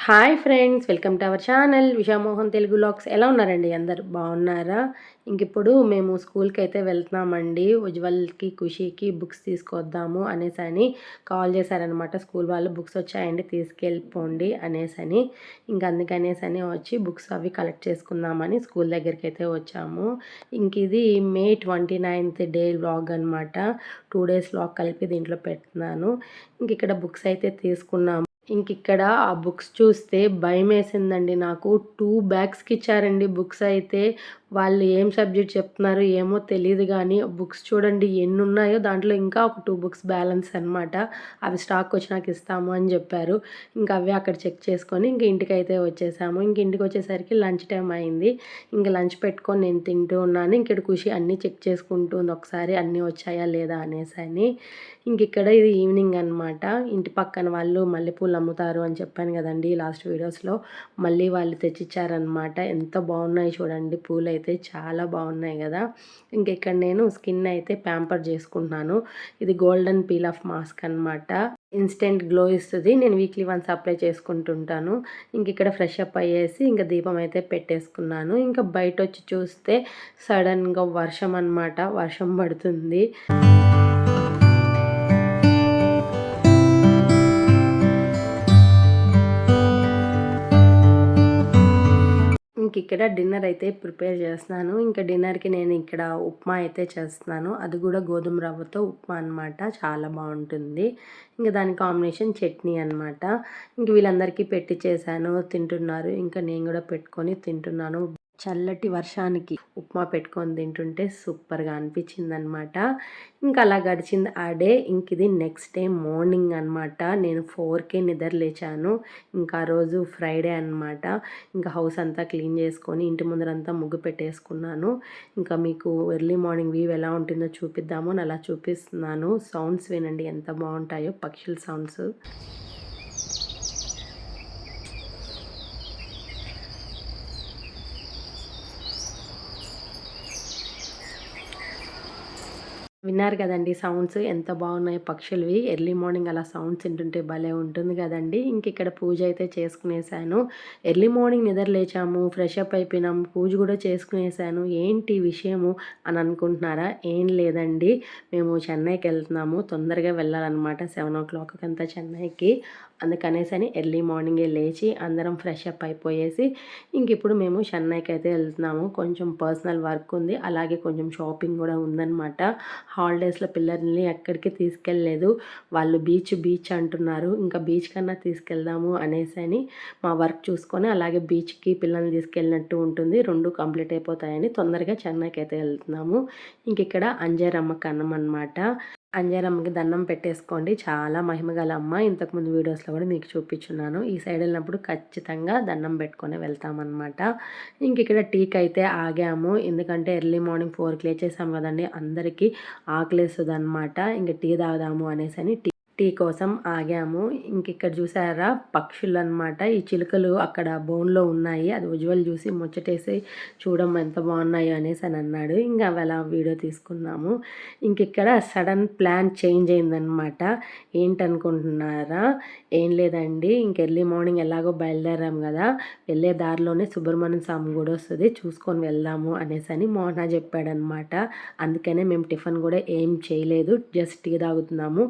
Hi friends, welcome to our channel Vishamohan Telugu vlogs. ఎలా ఉన్నారండి? అందరు బాగున్నారా? ఇప్పుడు మేము స్కూల్కి అయితే వెళ్తున్నామండి. ఉజ్వల్కి ఖుషీకి బుక్స్ తీసుకొద్దాము అనేసని కాల్ చేశారనమాట. స్కూల్ వాళ్ళు బుక్స్ వచ్చాయండి తీసుకెళ్ళిపోండి అనేసని. అందుకనేసని వచ్చి బుక్స్ అవి కలెక్ట్ చేసుకుందామని స్కూల్ దగ్గరికి అయితే వచ్చాము. ఇది మే 29th డే వ్లాగ్ అనమాట. 2 days వ్లాగ్ కలిపి దీంట్లో పెడుతున్నాను. ఇక్కడ బుక్స్ అయితే తీసుకున్నాము. ఇక్కడ ఆ బుక్స్ చూస్తే భయమేసిందండి నాకు. 2 బ్యాగ్స్‌కి ఇచ్చారండి బుక్స్ అయితే. వాళ్ళు ఏం సబ్జెక్ట్ చెప్తున్నారో ఏమో తెలీదు గానీ, బుక్స్ చూడండి ఎన్నున్నాయో. దాంట్లో ఇంకా ఒక 2 బుక్స్ బ్యాలెన్స్ అనమాట. అవి స్టాక్ వచ్చినాక ఇస్తాము అని చెప్పారు. అవే అక్కడ చెక్ చేసుకొని ఇంటికైతే వచ్చేసాము. ఇంటికొచ్చేసరికి లంచ్ టైం అయింది. లంచ్ పెట్టుకొని నేను తింటూ ఉన్నాను. ఇక్కడ ఖుషి అన్నీ చెక్ చేసుకుంటుంది ఒకసారి అన్నీ వచ్చాయా లేదా అనేసని. ఇక్కడ ఇది ఈవినింగ్ అనమాట. ఇంటి పక్కన వాళ్ళు మల్లెపూలు అమ్ముతారు అని చెప్పాను కదండి లాస్ట్ వీడియోస్లో. మళ్ళీ వాళ్ళు తెచ్చిచ్చారనమాట. ఎంత బాగున్నాయి చూడండి, పూలు అయితే చాలా బాగున్నాయి కదా. ఇక్కడ నేను స్కిన్ అయితే ప్యాంపర్ చేసుకుంటున్నాను. ఇది గోల్డెన్ పీల్ ఆఫ్ మాస్క్ అనమాట. ఇన్స్టెంట్ గ్లో ఇస్తుంది. నేను వీక్లీ వన్స్ అప్లై చేసుకుంటుంటాను. ఇక్కడ ఫ్రెష్ అప్ అయ్యేసి దీపం అయితే పెట్టేసుకున్నాను. బయట వచ్చి చూస్తే సడన్గా వర్షం అనమాట. వర్షం పడుతుంది. ఇక్కడ డిన్నర్ అయితే ప్రిపేర్ చేస్తున్నాను. డిన్నర్కి నేను ఇక్కడ ఉప్మా అయితే చేస్తున్నాను. అది కూడా గోధుమ రవ్వతో ఉప్మా అనమాట. చాలా బాగుంటుంది. దాని కాంబినేషన్ చట్నీ అనమాట. వీళ్ళందరికీ పెట్టి చేశాను, తింటున్నారు. నేను కూడా పెట్టుకొని తింటున్నాను. చల్లటి వర్షానికి ఉప్మా పెట్టుకొని తింటుంటే సూపర్గా అనిపించింది అనమాట. అలా గడిచింది ఆ డే. ఇది నెక్స్ట్ డే మార్నింగ్ అనమాట. నేను 4కే నిద్ర లేచాను. ఆ రోజు ఫ్రైడే అనమాట. హౌస్ అంతా క్లీన్ చేసుకొని ఇంటి ముందరంతా ముగ్గు పెట్టేసుకున్నాను. మీకు ఎర్లీ మార్నింగ్ వ్యూ ఎలా ఉంటుందో చూపిద్దాము అని అలా చూపిస్తున్నాను. సౌండ్స్ వినండి ఎంత బాగుంటాయో, పక్షుల సౌండ్స్. విన్నారు కదండి సౌండ్స్ ఎంత బాగున్నాయి పక్షులవి. ఎర్లీ మార్నింగ్ అలా సౌండ్స్ వింటుంటే భలే ఉంటుంది కదండి. ఇక్కడ పూజ అయితే చేసుకునేసాను. ఎర్లీ మార్నింగ్ నిద్ర లేచాము, ఫ్రెష్ అప్ అయిపోయినాము, పూజ కూడా చేసుకునేసాను. ఏంటి విషయము అని అనుకుంటున్నారా? ఏం లేదండి, మేము చెన్నైకి వెళ్తున్నాము. తొందరగా వెళ్ళాలన్నమాట. 7 o'clock అంతా చెన్నైకి. అందుకనేసని ఎర్లీ మార్నింగే లేచి అందరం ఫ్రెష్ అప్ అయిపోయేసి ఇప్పుడు మేము చెన్నైకి అయితే వెళ్తున్నాము. కొంచెం పర్సనల్ వర్క్ ఉంది, అలాగే కొంచెం షాపింగ్ కూడా ఉందన్నమాట. హాలిడేస్లో పిల్లల్ని ఎక్కడికి తీసుకెళ్ళలేదు. వాళ్ళు బీచ్ అంటున్నారు. బీచ్ కన్నా తీసుకెళ్దాము అనేసని మా వర్క్ చూసుకొని అలాగే బీచ్కి పిల్లల్ని తీసుకెళ్ళినట్టు ఉంటుంది. 2 కంప్లీట్ అయిపోతాయని తొందరగా చెన్నైకి అయితే వెళ్తున్నాము. ఇక్కడ అంజేరమ్మ కన్నం అనమాట. అంజారమ్మకి దండం పెట్టేసుకోండి. చాలా మహిమగల అమ్మ. ఇంతకుముందు వీడియోస్లో కూడా మీకు చూపించున్నాను. ఈ సైడ్ వెళ్ళినప్పుడు ఖచ్చితంగా దండం పెట్టుకొని వెళ్తామన్నమాట. ఇక్కడ టీకి అయితే ఆగాము. ఎందుకంటే ఎర్లీ మార్నింగ్ 4కి లేచేసాము కదండి. అందరికీ ఆకలేస్తుంది అనమాట. టీ తాగుదాము అనేసని టీ కోసం ఆగాము. ఇక్కడ చూసారా పక్షులు అనమాట. ఈ చిలుకలు అక్కడ బోన్లో ఉన్నాయి. అది ఉజ్వల్ చూసి ముచ్చటేసి చూడమ్మ ఎంత బాగున్నాయో అనేసి అని అన్నాడు. అవి అలా వీడియో తీసుకున్నాము. ఇక్కడ సడన్ ప్లాన్ చేంజ్ అయిందనమాట. ఏంటనుకుంటున్నారా? ఏం లేదండి, ఎర్లీ మార్నింగ్ ఎలాగో బయలుదేరాం కదా, వెళ్ళే దారిలోనే సుబ్రహ్మణ్య స్వామి గుడి వస్తుంది, చూసుకొని వెళ్దాము అనేసి మోహన చెప్పాడనమాట. అందుకనే మేము టిఫిన్ కూడా ఏం చేయలేదు, జస్ట్ టీ తాగుతున్నాము.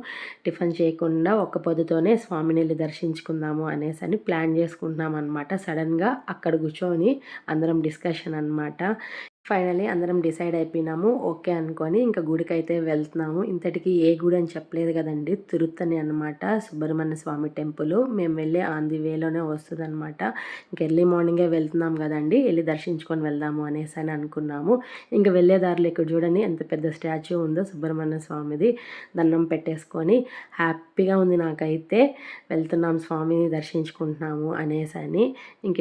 టిఫిన్ చేయకుండా ఒక్క పొద్దుతోనే స్వామిని వెళ్ళి దర్శించుకుందాము అనేసి ప్లాన్ చేసుకుంటున్నాం అనమాట. సడన్గా అక్కడ కూర్చొని అందరం డిస్కషన్ అనమాట. ఫైనలీ అందరం డిసైడ్ అయిపోయినాము. ఓకే అనుకొని గుడికి అయితే వెళ్తున్నాము. ఇంతటికి ఏ గుడి అని చెప్పలేదు కదండి, తిరుత్తని అనమాట, సుబ్రహ్మణ్య స్వామి టెంపుల్. మేము వెళ్ళే ఆన్ ది వేలోనే వస్తుంది అనమాట. ఎర్లీ మార్నింగే వెళ్తున్నాం కదండి, వెళ్ళి దర్శించుకొని వెళ్దాము అనేసి అనుకున్నాము. వెళ్ళే దారిలో ఇక్కడ చూడండి ఎంత పెద్ద స్టాచ్యూ ఉందో సుబ్రహ్మణ్య స్వామిది. దండం పెట్టేసుకొని హ్యాపీగా ఉంది నాకైతే. వెళ్తున్నాం స్వామిని దర్శించుకుంటున్నాము అనేసి.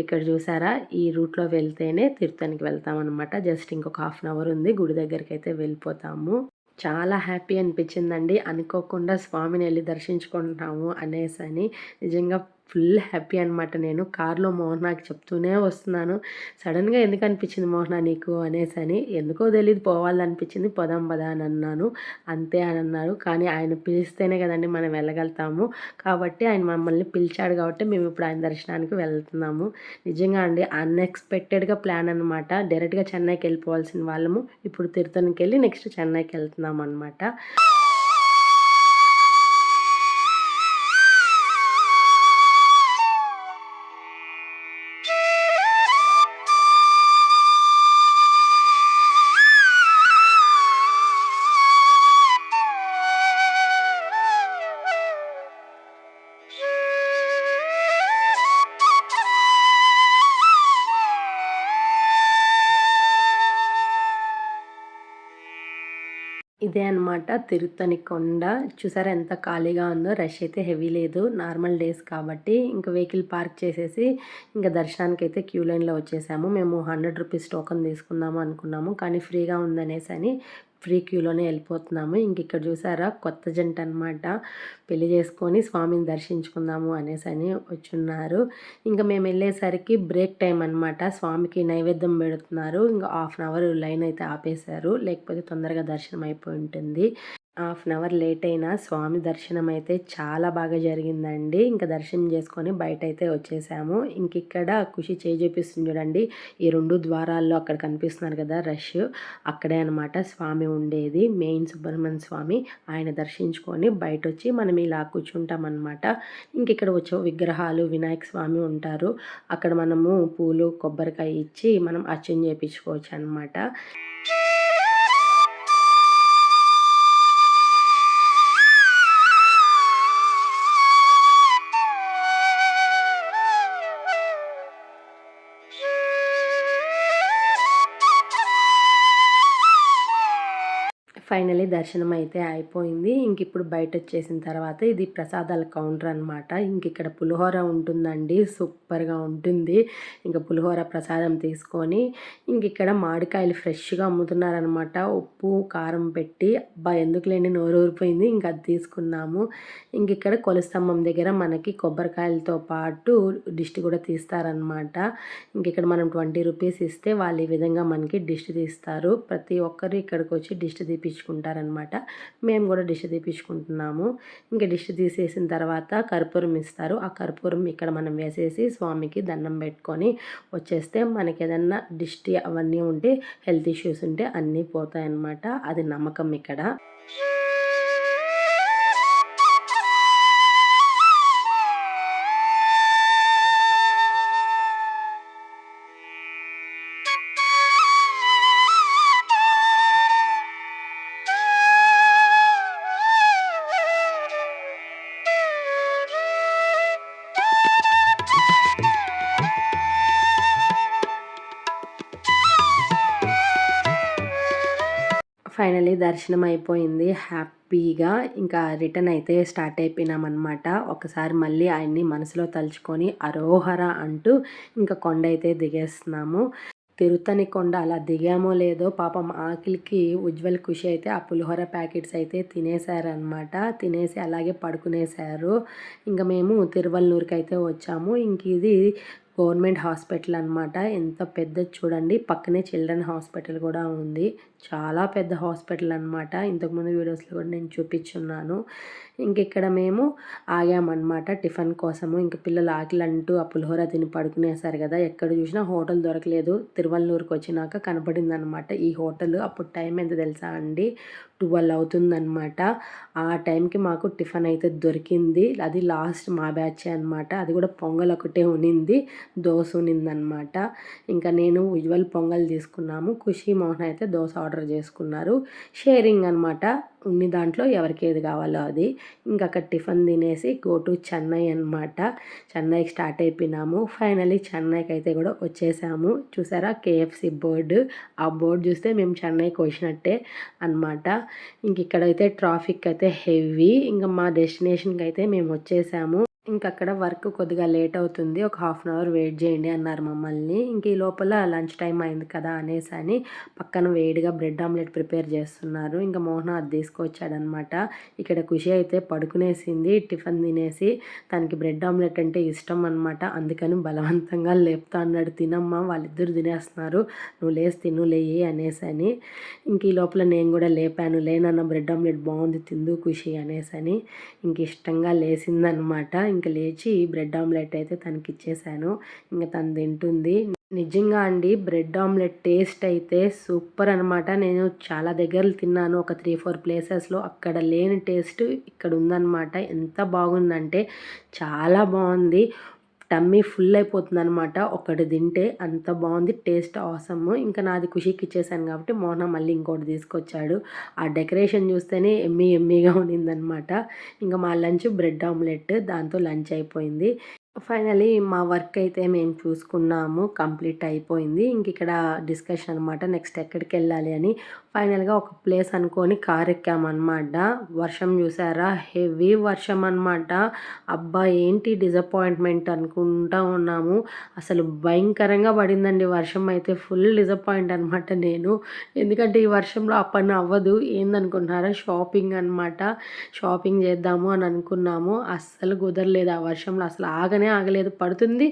ఇక్కడ చూసారా, ఈ రూట్లో వెళ్తేనే తిరుత్తనికి వెళ్తామన్నమాట. జస్ట్ ఇంకొక 1/2 hour ఉంది, గుడి దగ్గరికి అయితే వెళ్ళిపోతాము. చాలా హ్యాపీ అనిపించిందండి. అనుకోకుండా స్వామిని వెళ్ళి దర్శించుకుంటున్నాము అనేసి. నిజంగా ఫుల్ హ్యాపీ అనమాట. నేను కార్లో మోహనాకి చెప్తూనే వస్తున్నాను. సడన్‌గా ఎందుకు అనిపించింది మోహన నీకు అనేసని. ఎందుకో తెలీదు పోవాలనిపించింది. పోదాం పదా అని అన్నాను. అంతే అని అన్నారు. కానీ ఆయన పిలిస్తేనే కదండీ మనం వెళ్ళగలుగుతాము. కాబట్టి ఆయన మమ్మల్ని పిలిచాడు కాబట్టి మేము ఇప్పుడు ఆయన దర్శనానికి వెళ్తున్నాము. నిజంగా అండి అన్‌ఎక్స్‌పెక్టెడ్‌గా ప్లాన్ అనమాట. డైరెక్ట్‌గా చెన్నైకి వెళ్ళిపోవాల్సిన వాళ్ళము. ఇప్పుడు తిరుత్తణికెళ్ళి నెక్స్ట్ చెన్నైకి వెళ్తున్నాం అనమాట. ఇదే అనమాట తిరుత్తణి కొండ. చూసారా ఎంత ఖాళీగా ఉందో. రష్ అయితే హెవీ లేదు. నార్మల్ డేస్ కాబట్టి ఇంక వెహికల్ పార్క్ చేసేసి ఇంక దర్శనానికైతే క్యూ లైన్‌లో వచ్చేసాము. మేము 100 రూపీస్ టోకెన్ తీసుకుందాము అనుకున్నాము. కానీ ఫ్రీగా ఉందనేసని ఫ్రీ క్యూలోనే వెళ్ళిపోతున్నాము. ఇంక ఇక్కడ చూసారా కొత్త జంట అనమాట. పెళ్లి చేసుకొని స్వామిని దర్శించుకుందాము అనేసని వచ్చున్నారు. ఇంక మేము వెళ్ళేసరికి బ్రేక్ టైం అనమాట. స్వామికి నైవేద్యం పెడుతున్నారు. ఇంక హాఫ్ అన్ అవర్ లైన్ అయితే ఆపేశారు. లేకపోతే తొందరగా దర్శనం అయిపోయి ఉంటుంది. హాఫ్ అన్ అవర్ లేట్ అయినా స్వామి దర్శనం అయితే చాలా బాగా జరిగిందండి. ఇంకా దర్శనం చేసుకొని బయటైతే వచ్చేసాము. ఇక్కడ ఖుషి చేయి చూపిస్తుంది చూడండి. ఈ 2 ద్వారాల్లో అక్కడ కనిపిస్తున్నారు కదా రష్. అక్కడే అనమాట స్వామి ఉండేది. మెయిన్ సుబ్రహ్మణ్య స్వామి. ఆయన దర్శించుకొని బయటొచ్చి మనం ఇలా కూర్చుంటామన్నమాట. ఇక్కడ వచ్చే విగ్రహాలు వినాయక స్వామి ఉంటారు. అక్కడ మనము పూలు కొబ్బరికాయ ఇచ్చి మనం అర్చన చేయించుకోవచ్చు అనమాట. ఫైనలీ దర్శనం అయితే అయిపోయింది. ఇప్పుడు బయటొచ్చేసిన తర్వాత ఇది ప్రసాదాల కౌంటర్ అనమాట. ఇక్కడ పులిహోర ఉంటుందండి. సూపర్‌గా ఉంటుంది. పులిహోర ప్రసాదం తీసుకొని ఇక్కడ మామిడికాయలు ఫ్రెష్‌గా అమ్ముతున్నారనమాట. ఉప్పు, కారం పెట్టి అబ్బా! ఎందుకులేండి నోరూరిపోయింది. అది తీసుకున్నాము. ఇక్కడ కొలుస్తంభం దగ్గర మనకి కొబ్బరికాయలతో పాటు దిష్టి కూడా తీస్తారనమాట. ఇక్కడ మనం 20 రూపీస్ ఇస్తే వాళ్ళు ఈ విధంగా మనకి దిష్టి తీస్తారు. ప్రతి ఒక్కరు ఇక్కడికొచ్చి దిష్టి తీపించుకుంటారనమాట. మేము కూడా దిష్టి తీపించుకుంటున్నాము. దిష్టి తీసేసిన తర్వాత కర్పూరం ఇస్తారు. ఆ కర్పూరం ఇక్కడ మనం వేసేసి స్వామికి దండం పెట్టుకొని వచ్చేస్తే మనకి ఏదన్నా దిష్టి అవన్నీ ఉంటే హెల్త్ ఇష్యూస్ ఉంటే అన్నీ పోతాయన్నమాట. అది నమ్మకం ఇక్కడ. ఫైనలీ దర్శనం అయిపోయింది హ్యాపీగా. రిటర్న్ అయితే స్టార్ట్ అయిపోయినామన్నమాట. ఒకసారి మళ్ళీ ఆయన్ని మనసులో తలుచుకొని అరోహర అంటూ కొండ అయితే దిగేస్తున్నాము. తిరుత్తని కొండ అలా దిగామో లేదో పాపం ఆకలికి ఉజ్వల్ ఖుషి అయితే ఆ పులిహోర ప్యాకెట్స్ అయితే తినేశారనమాట. తినేసి అలాగే పడుకునేశారు. మేము తిరువల్లూరుకి అయితే వచ్చాము. ఇది గవర్నమెంట్ హాస్పిటల్ అనమాట. ఎంత పెద్దది చూడండి. పక్కనే చిల్డ్రన్ హాస్పిటల్ కూడా ఉంది. చాలా పెద్ద హాస్పిటల్ అనమాట. ఇంతకుముందు వీడియోస్లో కూడా నేను చూపించున్నాను. ఇక్కడ మేము ఆగామన్నమాట టిఫిన్ కోసము. పిల్లలు ఆకలి అంటూ ఆ పులిహోర తిని పడుకునేసారు కదా. ఎక్కడ చూసినా హోటల్ దొరకలేదు. తిరువల్లూరుకి వచ్చినాక కనపడిందనమాట ఈ హోటల్. అప్పుడు టైం ఎంత తెలుసా అండి, 12 అవుతుందన్నమాట. ఆ టైంకి మాకు టిఫిన్ అయితే దొరికింది. అది లాస్ట్ మా బ్యాచే అనమాట. అది కూడా పొంగల్ ఒకటే ఉనింది, దోశ ఉనిందనమాట. నేను ఉజ్వల్ పొంగల్ తీసుకున్నాము. ఖుషి మోహన్ అయితే దోశ ఆర్డర్ చేసుకున్నారు. షేరింగ్ అనమాట. ఉన్ని దాంట్లో ఎవరికి ఏది కావాలో అది. అక్కడ టిఫిన్ తినేసి గో టు చెన్నై అనమాట. చెన్నైకి స్టార్ట్ అయిపోయినాము. ఫైనలీ చెన్నైకి అయితే కూడా వచ్చేసాము. చూసారా కేఎఫ్సి బోర్డు. ఆ బోర్డు చూస్తే మేము చెన్నైకి వచ్చినట్టే అనమాట. ఇక్కడైతే ట్రాఫిక్ అయితే హెవీ. మా డెస్టినేషన్కి అయితే మేము వచ్చేసాము. ఇంకక్కడ వర్క్ కొద్దిగా లేట్ అవుతుంది. ఒక హాఫ్ అన్ అవర్ వెయిట్ చేయండి అన్నారు మమ్మల్ని. ఇంక ఈ లోపల లంచ్ టైమ్ అయింది కదా అనేసని పక్కన వేడిగా బ్రెడ్ ఆమ్లెట్ ప్రిపేర్ చేస్తున్నారు. ఇంక మోహన అది తీసుకొచ్చాడనమాట. ఇక్కడ ఖుషి అయితే పడుకునేసింది టిఫిన్ తినేసి. తనకి బ్రెడ్ ఆమ్లెట్ అంటే ఇష్టం అనమాట. అందుకని బలవంతంగా లేపుతా అన్నాడు, తినమ్మా వాళ్ళిద్దరు తినేస్తున్నారు, నువ్వు లేసి తిను లేయి అనేసని. ఇంక ఈ లోపల నేను కూడా లేపాను, లేనన్న బ్రెడ్ ఆమ్లెట్ బాగుంది తిందు ఖుషి అనేసని. ఇంక ఇష్టంగా లేసిందనమాట. ఇంక లేచి బ్రెడ్ ఆమ్లెట్ అయితే తనకిచ్చేసాను. ఇంక తను తింటుంది. నిజంగా అండి బ్రెడ్ ఆమ్లెట్ టేస్ట్ అయితే సూపర్ అనమాట. నేను చాలా దగ్గరలు తిన్నాను, ఒక 3-4 ప్లేసెస్‌లో. అక్కడ లేని టేస్ట్ ఇక్కడ ఉందనమాట. ఎంత బాగుందంటే చాలా బాగుంది. టమ్మీ ఫుల్ అయిపోతుందనమాట ఒకటి తింటే, అంత బాగుంది. Taste awesome. ఇంకా నాది ఖుషికి ఇచ్చేసాను కాబట్టి మోహన మళ్ళీ ఇంకోటి తీసుకొచ్చాడు. ఆ డెకరేషన్ చూస్తేనే ఎమ్మీగా ఉండిందనమాట. ఇంకా మా లంచ్ బ్రెడ్ ఆమ్లెట్, దాంతో లంచ్ అయిపోయింది. ఫైనలీ మా వర్క్ అయితే మేము చూసుకున్నాము, కంప్లీట్ అయిపోయింది. ఇంక ఇక్కడ డిస్కషన్ అనమాట, నెక్స్ట్ ఎక్కడికెళ్ళాలి అని. ఫైనల్‌గా ఒక ప్లేస్ అనుకోని కార్ ఎక్కామనమాట. వర్షం చూసారా, హెవీ వర్షం అనమాట. అబ్బా! ఏంటి డిసప్పాయింట్‌మెంట్ అనుకుంటా ఉన్నాము. అసలు భయంకరంగా పడిందండి వర్షం అయితే. ఫుల్ డిసప్పాయింట్ అనమాట నేను. ఎందుకంటే ఈ వర్షంలో ఆ పని అవ్వదు. ఏందనుకుంటున్నారా, షాపింగ్ అనమాట. షాపింగ్ చేద్దాము అని అనుకున్నాము. అస్సలు కుదరలేదు ఆ వర్షంలో. అసలు ఆగలేదు. పడుతుంది,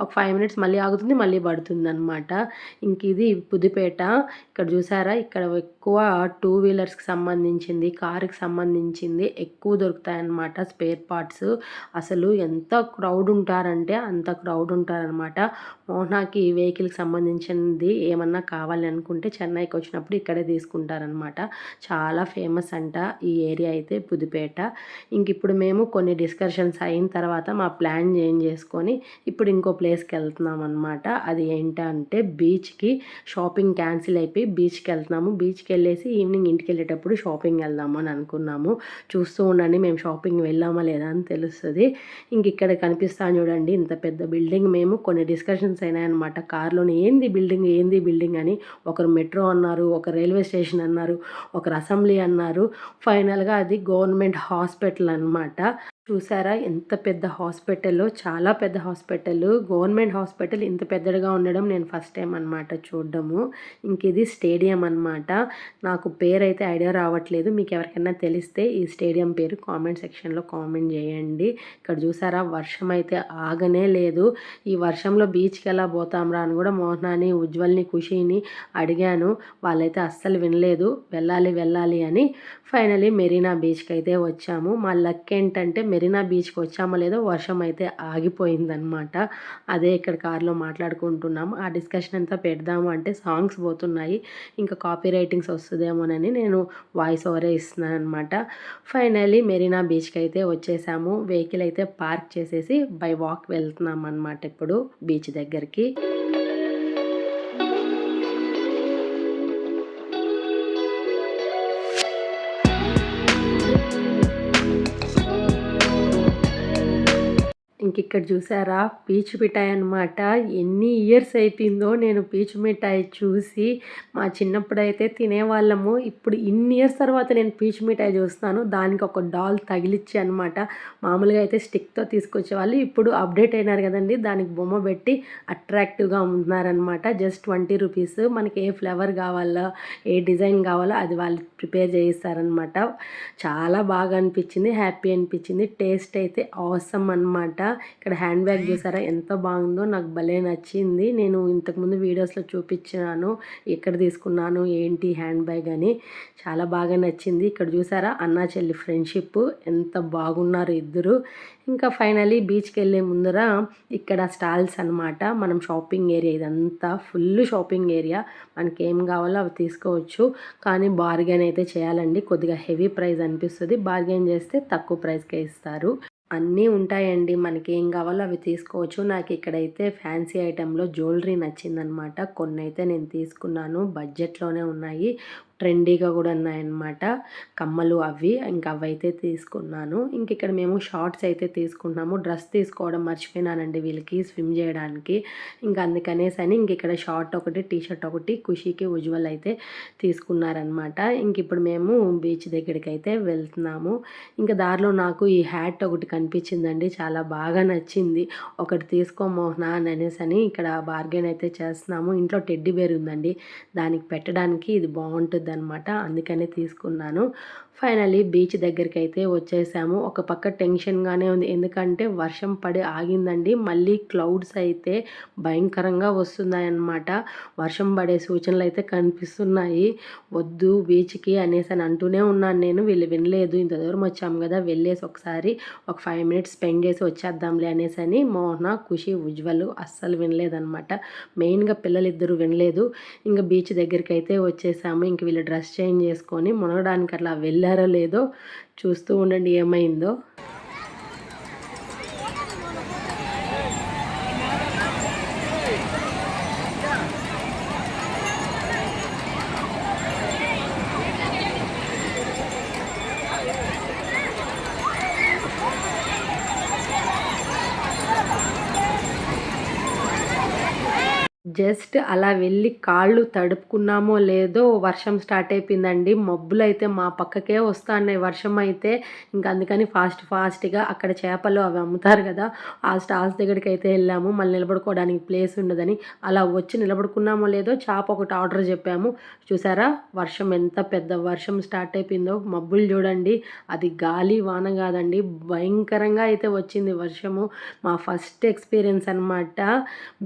ఒక 5 మినిట్స్ మళ్ళీ ఆగుతుంది, మళ్ళీ పడుతుందనమాట. ఇంక ఇది పుదుపేట. ఇక్కడ చూసారా, ఇక్కడ ఎక్కువ 2 వీలర్స్‌కి సంబంధించింది, కారుకి సంబంధించింది ఎక్కువ దొరుకుతాయన్నమాట స్పేర్ పార్ట్స్. అసలు ఎంత క్రౌడ్ ఉంటారంటే అంత క్రౌడ్ ఉంటారనమాట. మోహనాకి వెహికల్‌కి సంబంధించింది ఏమన్నా కావాలి అనుకుంటే చెన్నైకి వచ్చినప్పుడు ఇక్కడే తీసుకుంటారనమాట. చాలా ఫేమస్ అంట ఈ ఏరియా అయితే, పుదుపేట. ఇంక ఇప్పుడు మేము కొన్ని డిస్కషన్స్ అయిన తర్వాత మా ప్లాన్ చేంజ్ చేసుకొని ఇప్పుడు ఇంకో ప్లేస్కి వెళ్తున్నాం అనమాట. అది ఏంటంటే బీచ్కి. షాపింగ్ క్యాన్సిల్ అయిపోయి బీచ్కి వెళ్తున్నాము. బీచ్కి వెళ్ళేసి ఈవినింగ్ ఇంటికి వెళ్ళేటప్పుడు షాపింగ్ వెళ్దాము అని అనుకున్నాము. చూస్తూ ఉండండి, మేము షాపింగ్ వెళ్ళామా లేదా అని తెలుస్తుంది. ఇంక ఇక్కడ కనిపిస్తాను చూడండి, ఇంత పెద్ద బిల్డింగ్. మేము కొన్ని డిస్కషన్స్ అయినాయన్నమాట కార్లోని, ఏంది బిల్డింగ్ అని. ఒకరు మెట్రో అన్నారు, ఒక రైల్వే స్టేషన్ అన్నారు, ఒకరు అసెంబ్లీ అన్నారు. ఫైనల్గా అది గవర్నమెంట్ హాస్పిటల్ అనమాట. చూసారా ఎంత పెద్ద హాస్పిటల్లో, చాలా పెద్ద హాస్పిటల్. గవర్నమెంట్ హాస్పిటల్ ఇంత పెద్దగా ఉండడం నేను ఫస్ట్ టైం అనమాట చూడడము. ఇంక ఇది స్టేడియం అనమాట. నాకు పేరైతే ఐడియా రావట్లేదు, మీకు ఎవరికైనా తెలిస్తే ఈ స్టేడియం పేరు కామెంట్ సెక్షన్లో కామెంట్ చేయండి. ఇక్కడ చూసారా వర్షం అయితే ఆగనే లేదు. ఈ వర్షంలో బీచ్కి ఎలా పోతాంరా అని కూడా మోహనాని, ఉజ్వల్ని, ఖుషిని అడిగాను. వాళ్ళైతే అస్సలు వినలేదు, వెళ్ళాలి అని. ఫైనలీ మెరీనా బీచ్కి అయితే వచ్చాము. మా లక్ ఏంటంటే మెరీనా బీచ్కి వచ్చామో లేదో వర్షం అయితే ఆగిపోయిందనమాట. అదే ఇక్కడ కార్లో మాట్లాడుకుంటున్నాము. ఆ డిస్కషన్ అంతా పెడదాము అంటే సాంగ్స్ పోతున్నాయి, ఇంకా కాపీ రైటింగ్స్ వస్తుందేమోనని నేను వాయిస్ ఓవరే ఇస్తున్నాను అనమాట. ఫైనలీ మెరీనా బీచ్కి అయితే వచ్చేసాము. వెహికల్ అయితే పార్క్ చేసేసి బై వాక్ వెళ్తున్నాం అనమాట ఇప్పుడు బీచ్ దగ్గరికి. ఇంకిక్కడ చూసారా పీచు మిఠాయి అనమాట. ఎన్ని ఇయర్స్ అయిపోయిందో నేను పీచు మిఠాయి చూసి. మా చిన్నప్పుడైతే తినేవాళ్ళము. ఇప్పుడు ఇన్ని ఇయర్స్ తర్వాత నేను పీచు మిఠాయి చూస్తున్నాను. దానికి ఒక డాల్ తగిలిచ్చి అనమాట. మామూలుగా అయితే స్టిక్తో తీసుకొచ్చేవాళ్ళు, ఇప్పుడు అప్డేట్ అయినారు కదండి, దానికి బొమ్మ పెట్టి అట్రాక్టివ్గా ఉంటున్నారనమాట. Just 20 rupees. మనకి ఏ ఫ్లేవర్ కావాలో, ఏ డిజైన్ కావాలో అది వాళ్ళు ప్రిపేర్ చేయిస్తారనమాట. చాలా బాగా అనిపించింది, హ్యాపీ అనిపించింది. టేస్ట్ అయితే ఆసమ్ అనమాట. ఇక్కడ హ్యాండ్ బ్యాగ్ చూసారా ఎంత బాగుందో, నాకు భలే నచ్చింది. నేను ఇంతకుముందు వీడియోస్లో చూపించాను ఎక్కడ తీసుకున్నాను ఏంటి హ్యాండ్ బ్యాగ్ అని. చాలా బాగా నచ్చింది. ఇక్కడ చూసారా అన్నా చెల్లి ఫ్రెండ్షిప్, ఎంత బాగున్నారు ఇద్దరు. ఇంకా ఫైనలీ బీచ్కి వెళ్ళే ముందర ఇక్కడ స్టాల్స్ అనమాట. మనం షాపింగ్ ఏరియా, ఇదంతా ఫుల్ షాపింగ్ ఏరియా. మనకి ఏం కావాలో అవి తీసుకోవచ్చు, కానీ బార్గెన్ అయితే చేయాలండి. కొద్దిగా హెవీ ప్రైస్ అనిపిస్తుంది, బార్గెన్ చేస్తే తక్కువ ప్రైస్కే ఇస్తారు. అన్నీ ఉంటాయండి, మనకి ఏం కావాలో అవి తీసుకోవచ్చు. నాకు ఇక్కడైతే ఫ్యాన్సీ ఐటెంలో జ్యువెలరీ నచ్చిందనమాట. కొన్ని అయితే నేను తీసుకున్నాను, బడ్జెట్లోనే ఉన్నాయి. ట్రెండీగా కూడా ఉన్నాయన్నమాట కమ్మలు అవి. ఇంకా అవైతే తీసుకున్నాను. ఇంక ఇక్కడ మేము షార్ట్స్ అయితే తీసుకున్నాము. డ్రెస్ తీసుకోవడం మర్చిపోయినానండి వీళ్ళకి స్విమ్ చేయడానికి. ఇంకా అందుకనేసని ఇంక ఇక్కడ షార్ట్ ఒకటి, టీ షర్ట్ ఒకటి ఖుషీకి ఉజ్వల్ అయితే తీసుకున్నారనమాట. ఇంక ఇప్పుడు మేము బీచ్ దగ్గరికి అయితే వెళ్తున్నాము. ఇంకా దారిలో నాకు ఈ హ్యాట్ ఒకటి కనిపించిందండి, చాలా బాగా నచ్చింది. ఒకటి తీసుకో మోహన అని అనేసని ఇక్కడ బార్గెన్ అయితే చేస్తున్నాము. ఇంట్లో టెడ్డీ బేర్ ఉందండి, దానికి పెట్టడానికి ఇది బాగుంటుంది అనమాట, అందుకనే తీసుకున్నాను. ఫైనలీ బీచ్ దగ్గరికి అయితే వచ్చేసాము. ఒక పక్క టెన్షన్గానే ఉంది, ఎందుకంటే వర్షం పడి ఆగిందండి. మళ్ళీ క్లౌడ్స్ అయితే భయంకరంగా వస్తున్నాయన్నమాట. వర్షం పడే సూచనలు అయితే కనిపిస్తున్నాయి. వద్దు బీచ్కి అనేసి అని అంటూనే ఉన్నాను నేను, వీళ్ళు వినలేదు. ఇంత దూరం వచ్చాము కదా, వెళ్ళేసి ఒకసారి ఒక 5 మినిట్స్ స్పెండ్ చేసి వచ్చేద్దాంలే అనేసి అని మోహన, ఖుషి, ఉజ్వలు అస్సలు వినలేదన్నమాట. మెయిన్గా పిల్లలిద్దరూ వినలేదు. ఇంకా బీచ్ దగ్గరికి అయితే వచ్చేసాము. ఇంక వీళ్ళు డ్రెస్ చేంజ్ చేసుకొని మునగడానికి అట్లా వెళ్ళారో లేదో చూస్తూ ఉండండి ఏమైందో. జస్ట్ అలా వెళ్ళి కాళ్ళు తడుపుకున్నామో లేదో వర్షం స్టార్ట్ అయిపోయిందండి. మబ్బులైతే మా పక్కకే వస్తున్నాయి వర్షం అయితే. ఇంక అందుకని ఫాస్ట్‌గా అక్కడ చేపలు అవి అమ్ముతారు కదా, ఆ స్టాల్స్ దగ్గరికి అయితే వెళ్ళాము. మళ్ళీ నిలబడుకోవడానికి ప్లేస్ ఉండదని అలా వచ్చి నిలబడుకున్నామో లేదో చేప ఒకటి ఆర్డర్ చెప్పాము. చూసారా వర్షం ఎంత పెద్ద వర్షం స్టార్ట్ అయిపోయిందో. మబ్బులు చూడండి, అది గాలి వాన కాదండి, భయంకరంగా అయితే వచ్చింది వర్షము. మా ఫస్ట్ ఎక్స్పీరియన్స్ అనమాట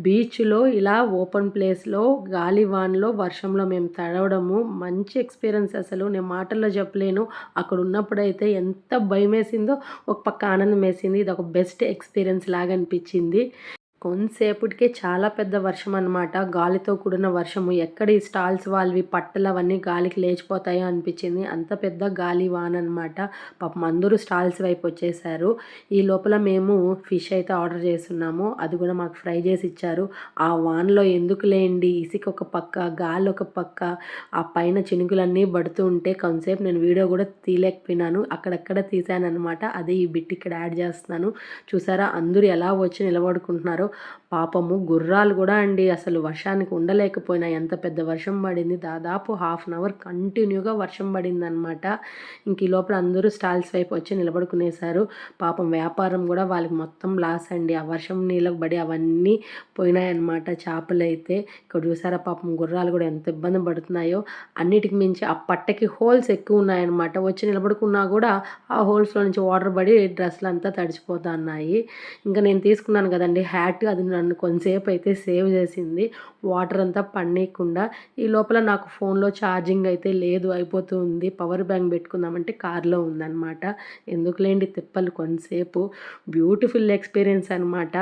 బీచ్లో ఇలా ఓపెన్ ప్లేస్లో గాలివాన్లో వర్షంలో మేము తడవడము. మంచి ఎక్స్పీరియన్స్ అసలు, నేను మాటల్లో చెప్పలేను. అక్కడ ఉన్నప్పుడైతే ఎంత భయం వేసిందో, ఒక పక్క ఆనందం వేసింది. ఇది ఒక బెస్ట్ ఎక్స్పీరియన్స్ లాగా అనిపించింది. కొంతసేపటికే చాలా పెద్ద వర్షం అనమాట, గాలితో కూడిన వర్షము. ఎక్కడ ఈ స్టాల్స్ వాళ్ళవి పట్టలు అవన్నీ గాలికి లేచిపోతాయో అనిపించింది, అంత పెద్ద గాలి వాన అనమాట. పాపం అందరూ స్టాల్స్ వైపు వచ్చేసారు. ఈ లోపల మేము ఫిష్ అయితే ఆర్డర్ చేస్తున్నాము, అది కూడా మాకు ఫ్రై చేసి ఇచ్చారు. ఆ వానలో ఎందుకు లేండి, ఇసుక ఒక పక్క, గాలి ఒక పక్క, ఆ పైన చినుకులన్నీ పడుతూ ఉంటే కొంతసేపు నేను వీడియో కూడా తీయలేకపోయినాను, అక్కడక్కడ తీసాను అనమాట. అదే ఈ బిట్ ఇక్కడ యాడ్ చేస్తున్నాను. చూసారా అందరూ ఎలా వచ్చి నిలబడుకుంటున్నారో. పాపము గుర్రాలు కూడా అండి అసలు వర్షానికి ఉండలేకపోయినా, ఎంత పెద్ద వర్షం పడింది, దాదాపు 1/2 అవర్ కంటిన్యూగా వర్షం పడిందనమాట. ఇంక ఈ లోపల అందరూ స్టాల్స్ వైపు వచ్చి నిలబడుకునేశారు. పాపం వ్యాపారం కూడా వాళ్ళకి మొత్తం లాస్ అండి, ఆ వర్షం నీళ్ళకు పడి అవన్నీ పోయినాయన్నమాట చేపలు అయితే. ఇక్కడ చూసారా పాపం గుర్రాలు కూడా ఎంత ఇబ్బంది పడుతున్నాయో. అన్నిటికి మించి ఆ పట్టకి హోల్స్ ఎక్కువ ఉన్నాయన్నమాట, వచ్చి నిలబడుకున్నా కూడా ఆ హోల్స్లో నుంచి వాటర్ పడి డ్రెస్సులు అంతా తడిచిపోతా ఉన్నాయి. ఇంకా నేను తీసుకున్నాను కదండి హ్యాట్, అది నన్ను కొంతసేపు అయితే సేవ్ చేసింది, వాటర్ అంతా పడనీయకుండా. ఈ లోపల నాకు ఫోన్లో ఛార్జింగ్ అయితే లేదు, అయిపోతూ ఉంది. పవర్ బ్యాంక్ పెట్టుకుందామంటే కార్లో ఉందన్నమాట. ఎందుకులేండి తిప్పలు కొంతసేపు. బ్యూటిఫుల్ ఎక్స్పీరియన్స్ అనమాట.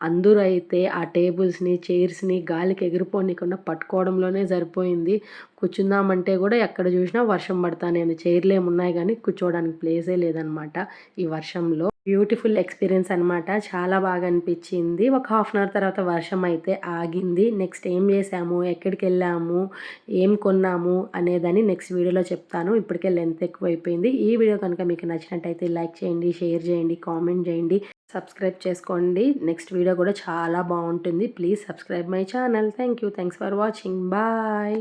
అందరూ అయితే ఆ టేబుల్స్ని, చైర్స్ని గాలికి ఎగిరిపోనీయకుండా పట్టుకోవడంలోనే సరిపోయింది. కూర్చుందామంటే కూడా ఎక్కడ చూసినా వర్షం పడతానే, చైర్లు ఏమున్నాయి కానీ కూర్చోవడానికి ప్లేసే లేదనమాట ఈ వర్షంలో. బ్యూటిఫుల్ ఎక్స్పీరియన్స్ అనమాట, చాలా బాగా అనిపించింది. ఒక 1/2 అవర్ తర్వాత వర్షం అయితే ఆగింది. నెక్స్ట్ ఏం చేసాము, ఎక్కడికి వెళ్ళాము, ఏం కొన్నాము అనేదని నెక్స్ట్ వీడియోలో చెప్తాను. ఇప్పటికే లెంత్ ఎక్కువైపోయింది. ఈ వీడియో కనుక మీకు నచ్చినట్టయితే లైక్ చేయండి, షేర్ చేయండి, కామెంట్ చేయండి, సబ్స్క్రైబ్ చేసుకోండి. నెక్స్ట్ వీడియో కూడా చాలా బాగుంటుంది. Please subscribe my channel. Thanks for watching. Bye.